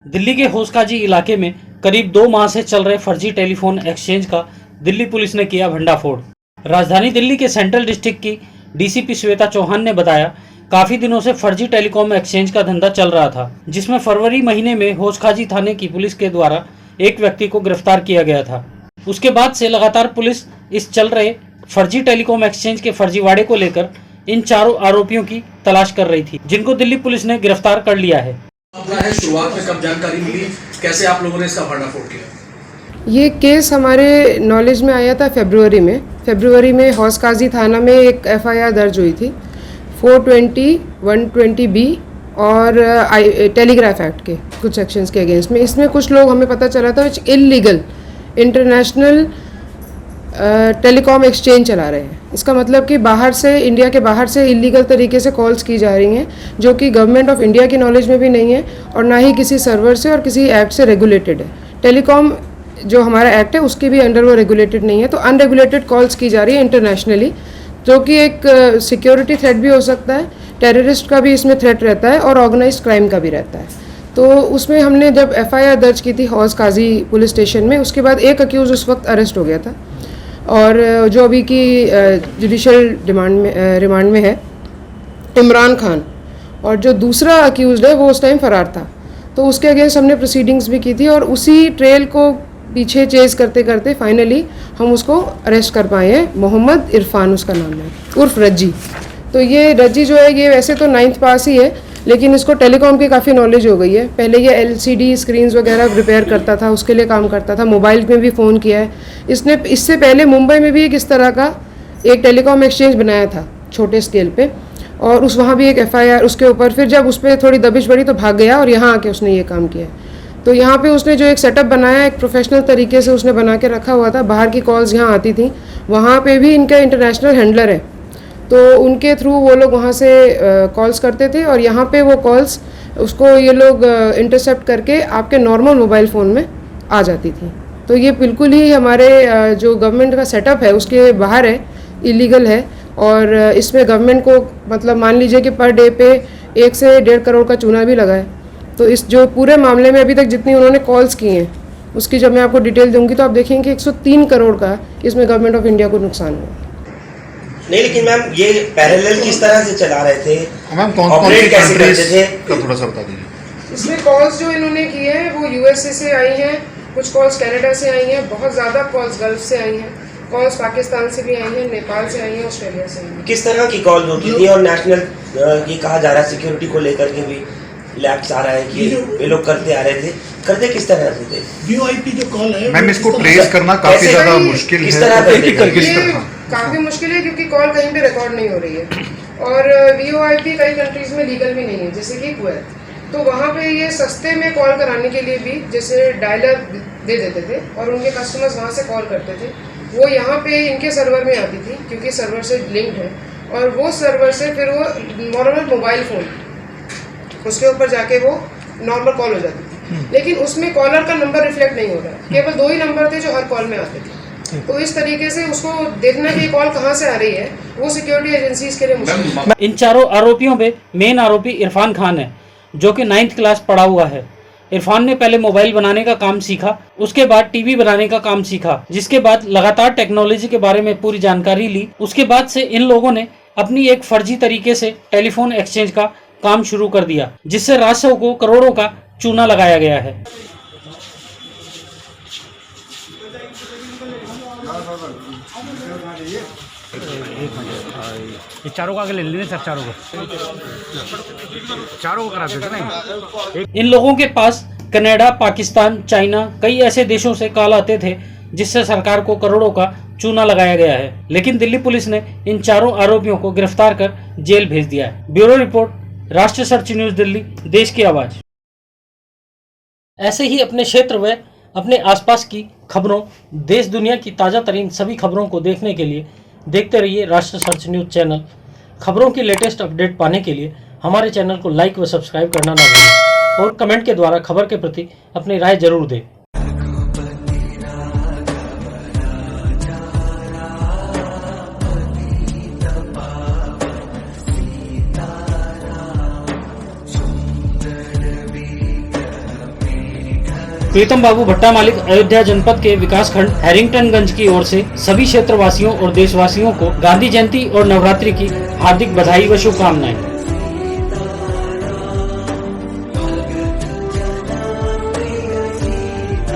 दिल्ली के होसकाजी इलाके में करीब 2 माह से चल रहे फर्जी टेलीफोन एक्सचेंज का दिल्ली पुलिस ने किया भंडाफोड़। राजधानी दिल्ली के सेंट्रल डिस्ट्रिक्ट की डीसीपी श्वेता चौहान ने बताया, काफी दिनों से फर्जी टेलीकॉम एक्सचेंज का धंधा चल रहा था, जिसमें फरवरी महीने में होसकाजी थाने की पुलिस के द्वारा एक व्यक्ति को गिरफ्तार किया गया था। उसके बाद से लगातार पुलिस इस चल रहे फर्जी टेलीकॉम एक्सचेंज के फर्जीवाड़े को लेकर इन चारों आरोपियों की तलाश कर रही थी, जिनको दिल्ली पुलिस ने गिरफ्तार कर लिया है। शुरुआत में कब जानकारी मिली, कैसे आप लोगों ने इसका भंडाफोड़ किया? ये केस हमारे नॉलेज में आया था फरवरी में हौसकाजी थाना में एक एफआईआर दर्ज हुई थी 420, 120B और टेलीग्राफ एक्ट के कुछ सेक्शंस के अगेंस्ट में। इसमें कुछ लोग हमें पता चला था इलीगल इंटरनेशनल टेलीकॉम एक्सचेंज चला रहे हैं। इसका मतलब कि बाहर से, इंडिया के बाहर से इलीगल तरीके से कॉल्स की जा रही हैं, जो कि गवर्नमेंट ऑफ इंडिया की नॉलेज में भी नहीं है और ना ही किसी सर्वर से और किसी एक्ट से रेगुलेटेड है। टेलीकॉम जो हमारा एक्ट है उसके भी अंडर वो रेगुलेटेड नहीं है, तो अनरेगुलेटेड कॉल्स की जा रही है इंटरनेशनली, जो कि एक सिक्योरिटी थ्रेट भी हो सकता है, टेररिस्ट का भी इसमें थ्रेट रहता है और ऑर्गेनाइज्ड क्राइम का भी रहता है। तो उसमें हमने जब एफआईआर दर्ज की थी हौसकाजी पुलिस स्टेशन में, उसके बाद एक अक्यूज़ उस वक्त अरेस्ट हो गया था और जो अभी की जुडिशल रिमांड में है इमरान खान, और जो दूसरा अक्यूज़ड है वो उस टाइम फ़रार था। तो उसके अगेंस्ट हमने प्रोसीडिंग्स भी की थी और उसी ट्रेल को पीछे चेज़ करते करते फाइनली हम उसको अरेस्ट कर पाए हैं। मोहम्मद इरफान उसका नाम है, उर्फ रज्जी। तो ये रज्जी जो है, ये वैसे तो 9th पास ही है, लेकिन इसको टेलीकॉम की काफ़ी नॉलेज हो गई है। पहले ये LCD स्क्रीन्स वगैरह रिपेयर करता था, उसके लिए काम करता था, मोबाइल में भी फ़ोन किया है इसने। इससे पहले मुंबई में भी एक इस तरह का एक टेलीकॉम एक्सचेंज बनाया था छोटे स्केल पे, और वहाँ भी एक FIR उसके ऊपर। फिर जब उस पर थोड़ी दबिश बढ़ी तो भाग गया और यहाँ आके उसने ये काम किया है। तो यहाँ पे उसने जो एक सेटअप बनाया, एक प्रोफेशनल तरीके से उसने बना के रखा हुआ था। बाहर की कॉल्स यहाँ आती थी, वहाँ पे भी इनका इंटरनेशनल हैंडलर है, तो उनके थ्रू वो लोग वहाँ से कॉल्स करते थे और यहाँ पे वो कॉल्स उसको ये लोग इंटरसेप्ट करके आपके नॉर्मल मोबाइल फ़ोन में आ जाती थी। तो ये बिल्कुल ही हमारे जो गवर्नमेंट का सेटअप है उसके बाहर है, इलीगल है। और इसमें गवर्नमेंट को मतलब मान लीजिए कि पर डे पे 1 से 1.5 करोड़ का चूना भी लगा है। तो इस जो पूरे मामले में अभी तक जितनी उन्होंने कॉल्स की हैं उसकी जब मैं आपको डिटेल दूंगी तो आप देखेंगे कि 103 करोड़ का इसमें गवर्नमेंट ऑफ इंडिया को नुकसान हुआ। नहीं, लेकिन मैम ये पैरेलल किस तरह से चला रहे थे मैम? कौन ऑपरेट कैसे करते थे? थोड़ा सा बता दीजिए। इसमें कॉल्स जो इन्होंने की हैं वो USA से आई हैं, कुछ कॉल्स कनाडा से आई हैं, बहुत ज़्यादा कॉल्स गल्फ से आई हैं, कॉल्स पाकिस्तान से भी आई हैं, नेपाल से आई हैं, ऑस्ट्रेलिया से आई हैं। किस तरह की कॉल होती थी? और नेशनल ये कहा जा रहा है सिक्योरिटी को लेकर के भी लैप्स आ रहा है कि ये लोग करते आ रहे थे, करते किस तरह से थे? VoIP जो कॉल है मैम, इसको ट्रेस करना काफी ज्यादा मुश्किल है। किस तरह काफ़ी मुश्किल है क्योंकि कॉल कहीं पे रिकॉर्ड नहीं हो रही है और VoIP कई कंट्रीज में लीगल भी नहीं है, जैसे कि कुवैत। तो वहाँ पे ये सस्ते में कॉल कराने के लिए भी जैसे डायलर दे देते थे और उनके कस्टमर्स वहाँ से कॉल करते थे। वो यहाँ पे इनके सर्वर में आती थी क्योंकि सर्वर से लिंक्ड है, और वो सर्वर से फिर वो नॉर्मल मोबाइल फ़ोन उसके ऊपर जाके वो नॉर्मल कॉल हो जाती थी, लेकिन उसमें कॉलर का नंबर रिफ्लेक्ट नहीं हो रहा है, केवल 2 ही नंबर थे जो हर कॉल में आते थे। तो इस तरीके से उसको देखना कि कॉल कहाँ से आ रही है वो सिक्योरिटी एजेंसीज के लिए मुश्किल। इन चारों आरोपियों में मेन आरोपी इरफान खान है, जो कि 9th क्लास पढ़ा हुआ है। इरफान ने पहले मोबाइल बनाने का काम सीखा, उसके बाद टीवी बनाने का काम सीखा, जिसके बाद लगातार टेक्नोलॉजी के बारे में पूरी जानकारी ली। उसके बाद से इन लोगों ने अपनी एक फर्जी तरीके से टेलीफोन एक्सचेंज का काम शुरू कर दिया, जिससे राजस्व को करोड़ों का चूना लगाया गया है। ये चारों को आगे ले लेने सर, चारों को करा देते ना। इन लोगों के पास कनाडा, पाकिस्तान, चाइना, कई ऐसे देशों से कॉल आते थे, जिससे सरकार को करोड़ों का चूना लगाया गया है। लेकिन दिल्ली पुलिस ने इन चारों आरोपियों को गिरफ्तार कर जेल भेज दिया है। ब्यूरो रिपोर्ट, राष्ट्रीय सर्च न्यूज दिल्ली, देश की आवाज। ऐसे ही अपने क्षेत्र व अपने आसपास की खबरों, देश दुनिया की ताज़ा तरीन सभी खबरों को देखने के लिए देखते रहिए राष्ट्रीय सर्च न्यूज चैनल। खबरों की लेटेस्ट अपडेट पाने के लिए हमारे चैनल को लाइक व सब्सक्राइब करना ना भूलें और कमेंट के द्वारा खबर के प्रति अपनी राय जरूर दें। प्रीतम बाबू भट्टा मालिक अयोध्या जनपद के विकास खंड हैरिंगटनगंज की ओर से सभी क्षेत्रवासियों और देशवासियों को गांधी जयंती और नवरात्रि की हार्दिक बधाई व शुभकामनाएं।